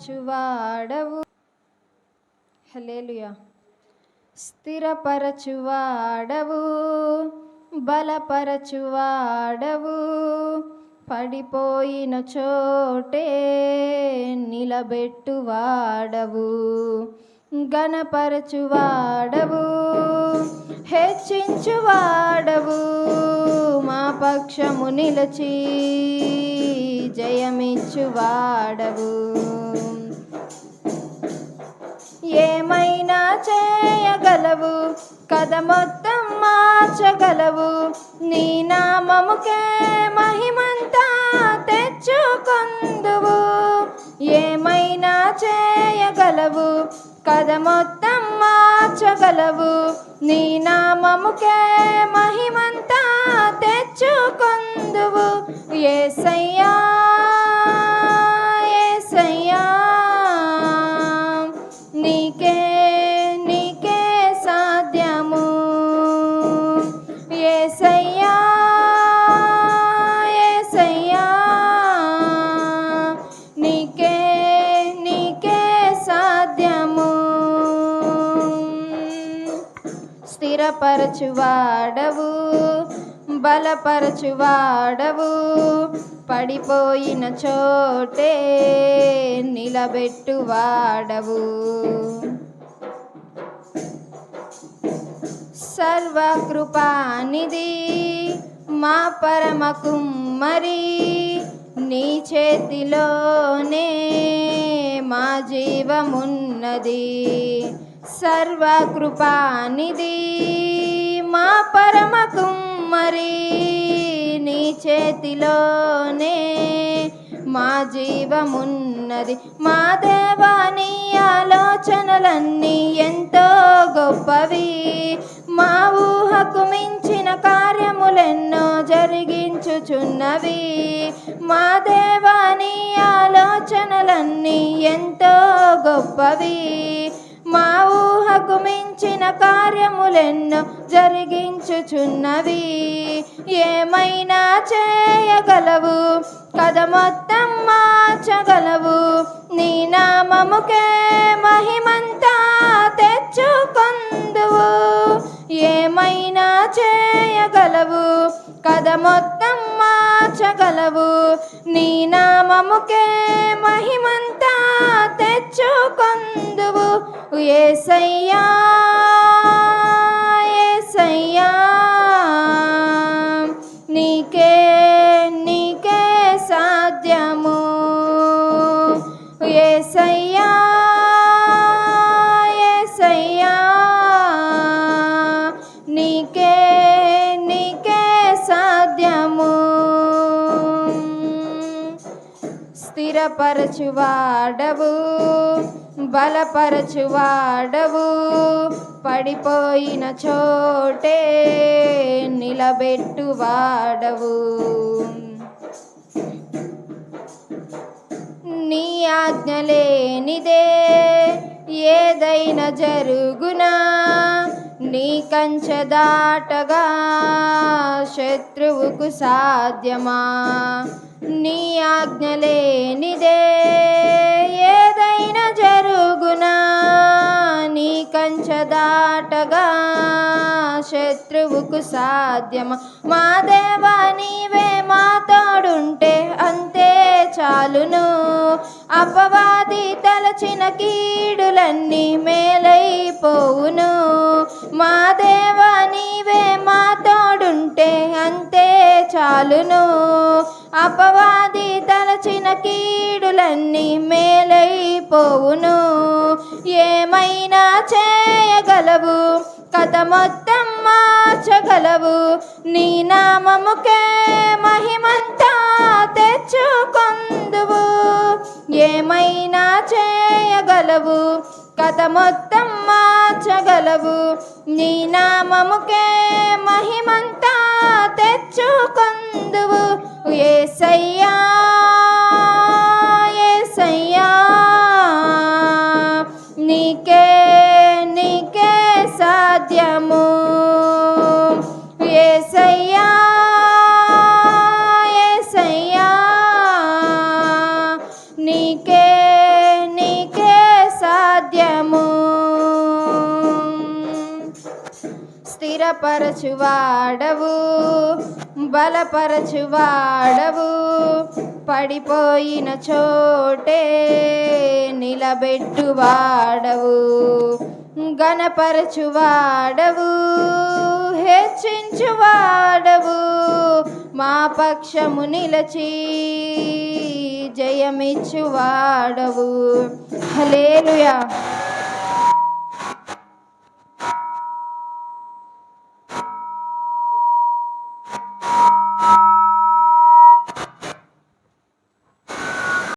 స్థిరపరచువాడవు. హల్లెలూయా. స్థిరపరచువాడవు, బలపరచువాడవు, పడిపోయిన చోటే నిలబెట్టువాడవు, ఘనపరచువాడవు, హెచ్చించువాడవు, మా పక్షము నిలచి జయమిచ్చువాడవు. ఏమైనా చేయగలవు, కథ మొత్తం మార్చగలవు, నీ నామముకే మహిమంతా తెచ్చుకొందువు. ఏమైనా చేయగలవు, కథ మొత్తం మార్చగలవు, నీ నామముకే మహిమంతా తెచ్చుకొందువు. యేసయ్యా యేసయ్యా, నీకే నీకే సాధ్యము. యేసయ్యా యేసయ్యా, నీకే నీకే సాధ్యము. స్థిరపరచువాడవు, బలపరచువాడవు, పడిపోయిన చోటే నిలబెట్టువాడవు. సర్వకృపానిధి మా పరమ కుమ్మరి, నీ చేతిలోనే మా జీవమున్నది. సర్వకృపానిధి మా పరమ కుమ్మరి, నీ చేతిలోనే మా జీవమున్నది. మా దేవా, నీ ఆలోచనలన్నీ ఎంతో గొప్పవి, మా ఊహకు మించిన కార్యములెన్నో జరిగించుచున్నవి. మా దేవా, నీ ఆలోచనలన్నీ ఎంతో గొప్పవి, మా ఊహకు మించిన కార్యములెన్నో జరిగించుచున్నవి. ఏమైనా చేయగలవు, కథ మొత్తం మార్చగలవు, నీ నామముకే మహిమంతా తెచ్చుకొందువు. ఏమైనా చేయగలవు, కథ మొత్తం మార్చగలవు, నీ నామముకే మహిమంతా తెచ్చుకొందువు. యేసయ్యా యేసయ్యా, నీకే నీకే సాధ్యము. యేసయ్యా యేసయ్యా, నీకే నీకే సాధ్యము. స్థిరపరచువాడవు, బలపరచువాడవు, పడిపోయిన చోటే నిలబెట్టువాడవు. నీ ఆజ్ఞ లేనిదే ఏదైనా జరుగునా, నీ కంచె దాటగా శత్రువుకు సాధ్యమా. నీ ఆజ్ఞ లేనిదే ఏదైనా జరుగునా, నీ కంచె దాటగా శత్రువుకు సాధ్యమా. మా దేవా, నీవే మా తోడుంటే అంతే చాలును, అపవాది తలచిన కీడులన్నీ మేలైపోవును. మా దేవా, నీవే మా తోడుంటే అంతే చాలును, అపవాది తలచిన కీడులన్నీ మేలైపోవును. ఏమైనా చేయగలవు, కథ మొత్తం మార్చగలవు, నీ నామముకే మహిమంతా తెచ్చుకొందువు. ఏమైనా చేయగలవు, కథ మొత్తం మార్చగలవు, నీ నామముకే మహిమంతా తెచ్చుకొందువు. యేసయ్యా యేసయ్యా, నీకే నీకే సాధ్యము. యేసయ్యా యేసయ్యా, నీకే స్థిరపరచువాడవు, బలపరచువాడవు, పడిపోయిన చోటే నిలబెట్టువాడవు, గణపరచువాడవు, హెచ్చించువాడవు, మా పక్షము నిలచి జయమిచ్చువాడవు. హల్లెలూయా.